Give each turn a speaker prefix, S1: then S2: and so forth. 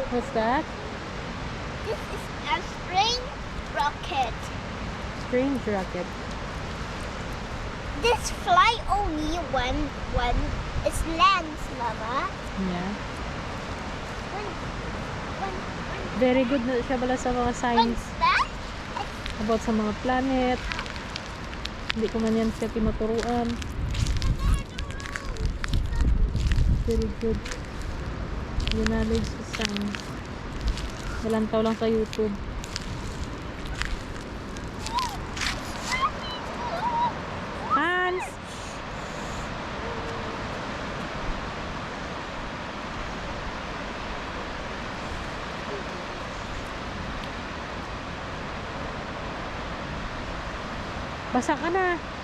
S1: What's that?
S2: This is a spring rocket.
S1: Strange rocket.
S2: This fly only when it lands, Mama.
S1: Yeah.
S2: When
S1: Very good na siya pala sa mga
S2: when
S1: science
S2: that
S1: about sa mga planet. Hindi ko man yan siya tinuturuan. Very good. Yung knowledge sa science. Nalantaw lang sa YouTube. Hans! Basa ka na.